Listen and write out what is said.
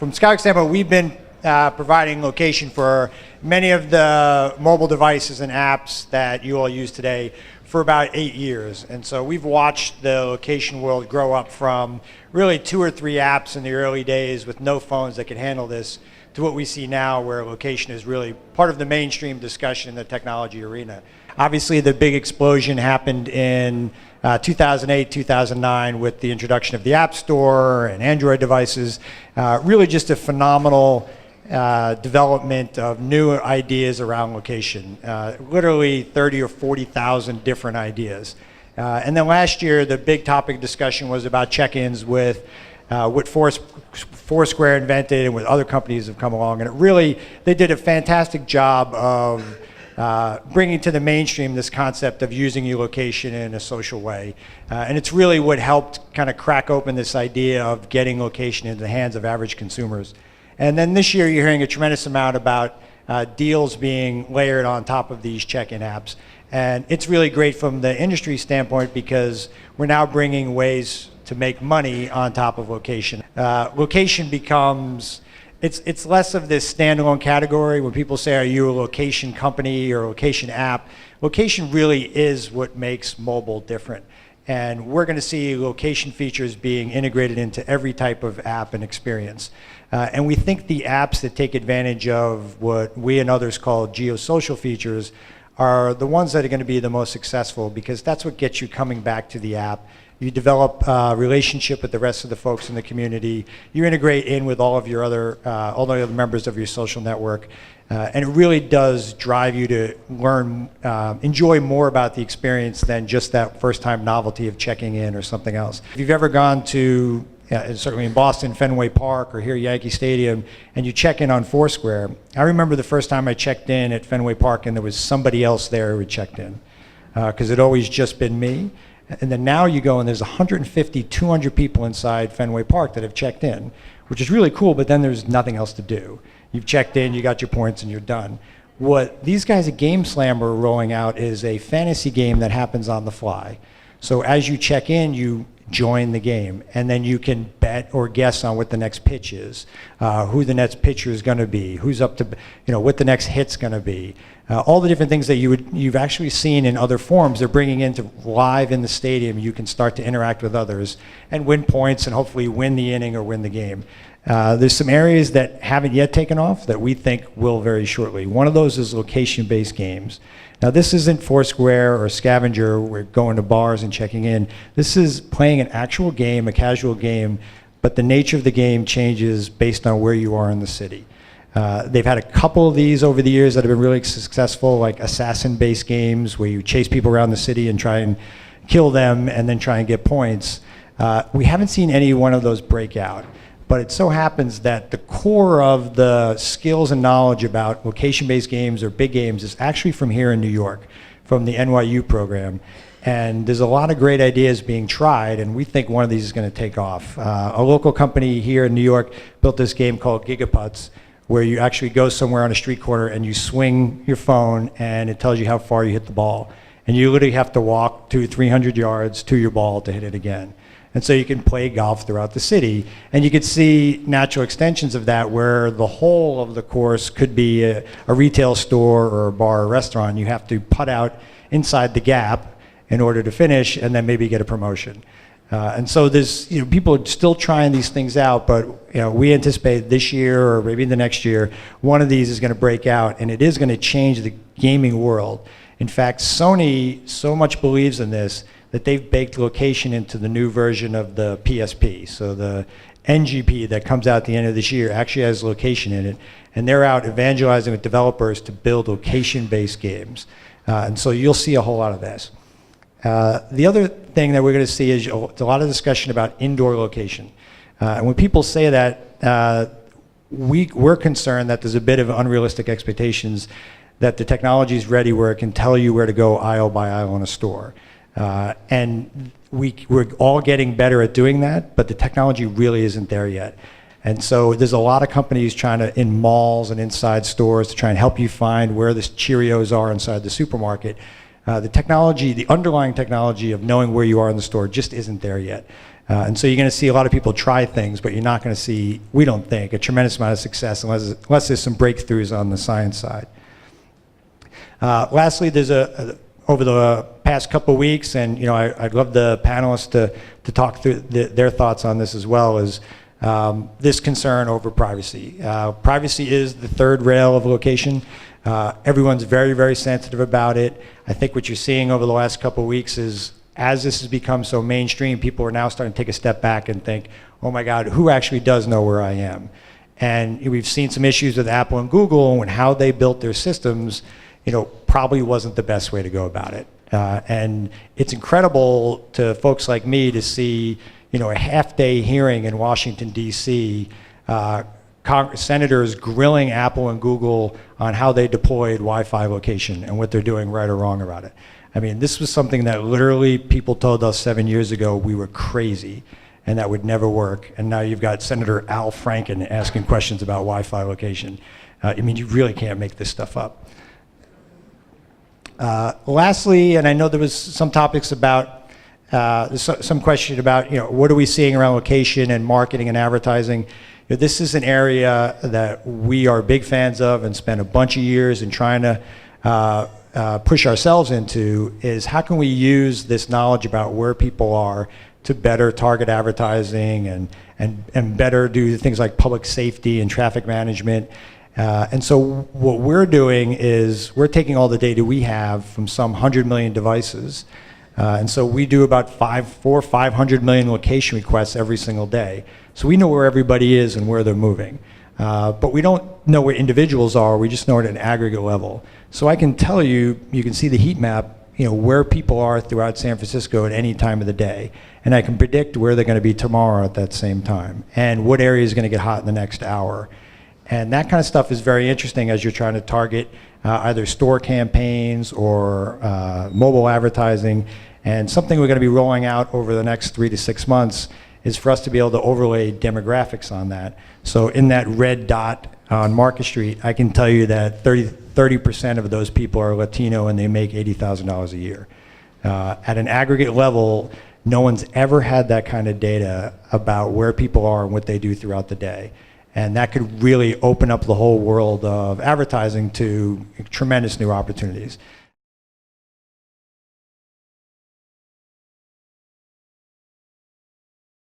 from Skyhook's standpoint, we've been providing location for many of the mobile devices and apps that you all use today for about 8 years. And so we've watched the location world grow up from really 2 or 3 apps in the early days with no phones that could handle this to what we see now, where location is really part of the mainstream discussion in the technology arena. Obviously, the big explosion happened in 2008, 2009 with the introduction of the App Store and Android devices. Really just a phenomenal development of new ideas around location. Literally 30 or 40,000 different ideas. And then last year, the big topic of discussion was about check-ins with what Foursquare invented and what other companies have come along. And it really, they did a fantastic job of bringing to the mainstream this concept of using your location in a social way. And it's really what helped kind of crack open this idea of getting location into the hands of average consumers. And then this year you're hearing a tremendous amount about deals being layered on top of these check-in apps. And it's really great from the industry standpoint because we're now bringing ways to make money on top of location. Location becomes, it's less of this standalone category. When people say, are you a location company or a location app? Location really is what makes mobile different. And we're going to see location features being integrated into every type of app and experience. And we think the apps that take advantage of what we and others call geosocial features are the ones that are going to be the most successful, because that's what gets you coming back to the app. You develop a relationship with the rest of the folks in the community. You integrate in with all the other members of your social network. And it really does drive you to learn, enjoy more about the experience than just that first time novelty of checking in or something else. If you've ever gone to, certainly in Boston, Fenway Park, or here Yankee Stadium, and you check in on Foursquare, I remember the first time I checked in at Fenway Park and there was somebody else there who had checked in, because it always just been me. And then now you go and there's 150, 200 people inside Fenway Park that have checked in, which is really cool, but then there's nothing else to do. You've checked in, you got your points, and you're done. What these guys at GameSlam are rolling out is a fantasy game that happens on the fly. So as you check in, you join the game, and then you can bet or guess on what the next pitch is, who the next pitcher is going to be, who's up to, what the next hit's going to be. All the different things that you've actually seen in other forms, they're bringing into live in the stadium. You can start to interact with others and win points and hopefully win the inning or win the game. There's some areas that haven't yet taken off that we think will very shortly. One of those is location-based games. Now, this isn't Foursquare or Scavenger, we're going to bars and checking in. This is playing an actual game, a casual game, but the nature of the game changes based on where you are in the city. They've had a couple of these over the years that have been really successful, like assassin-based games where you chase people around the city and try and kill them and then try and get points. We haven't seen any one of those break out. But it so happens that the core of the skills and knowledge about location-based games or big games is actually from here in New York, from the NYU program. And there's a lot of great ideas being tried, and we think one of these is going to take off. A local company here in New York built this game called Gigaputts, where you actually go somewhere on a street corner and you swing your phone and it tells you how far you hit the ball. And you literally have to walk 200-300 yards to your ball to hit it again. And so you can play golf throughout the city. And you could see natural extensions of that where the whole of the course could be a retail store or a bar or restaurant. You have to putt out inside the gap in order to finish and then maybe get a promotion. And so there's, people are still trying these things out, but we anticipate this year or maybe the next year, one of these is going to break out, and it is going to change the gaming world. In fact, Sony so much believes in this that they've baked location into the new version of the PSP. So the NGP that comes out at the end of this year actually has location in it, and they're out evangelizing with developers to build location-based games. And so you'll see a whole lot of this. The other thing that we're going to see is a lot of discussion about indoor location. And when people say that, we're concerned that there's a bit of unrealistic expectations that the technology is ready where it can tell you where to go aisle by aisle in a store. And we're all getting better at doing that, but the technology really isn't there yet. And so there's a lot of companies trying to, in malls and inside stores, to try and help you find where the Cheerios are inside the supermarket. The technology, the underlying technology of knowing where you are in the store just isn't there yet. And so you're going to see a lot of people try things, but you're not going to see, we don't think, a tremendous amount of success unless there's some breakthroughs on the science side. Lastly, there's over the past couple of weeks, and I'd love the panelists to talk through their thoughts on this as well, is this concern over privacy. Privacy is the third rail of location. Everyone's very, very sensitive about it. I think what you're seeing over the last couple of weeks is, as this has become so mainstream, people are now starting to take a step back and think, oh my God, who actually does know where I am? And we've seen some issues with Apple and Google and how they built their systems, probably wasn't the best way to go about it. And it's incredible to folks like me to see, a half-day hearing in Washington, D.C., senators grilling Apple and Google on how they deployed Wi-Fi location and what they're doing right or wrong about it. I mean, this was something that literally people told us 7 years ago we were crazy and that would never work. And now you've got Senator Al Franken asking questions about Wi-Fi location. You really can't make this stuff up. Lastly, and I know there was some topics about, some question about, what are we seeing around location and marketing and advertising? This is an area that we are big fans of and spent a bunch of years in trying to push ourselves into, is how can we use this knowledge about where people are to better target advertising and better do things like public safety and traffic management. And so what we're doing is we're taking all the data we have from some 100 million devices. And so we do about 500 million location requests every single day. So we know where everybody is and where they're moving. But we don't know where individuals are, we just know it at an aggregate level. So I can tell you, you can see the heat map, where people are throughout San Francisco at any time of the day. And I can predict where they're going to be tomorrow at that same time, and what area is going to get hot in the next hour. And that kind of stuff is very interesting as you're trying to target either store campaigns or mobile advertising. And something we're going to be rolling out over the next 3 to 6 months is for us to be able to overlay demographics on that. So in that red dot on Market Street, I can tell you that 30% of those people are Latino and they make $80,000 a year. At an aggregate level, no one's ever had that kind of data about where people are and what they do throughout the day. And that could really open up the whole world of advertising to tremendous new opportunities.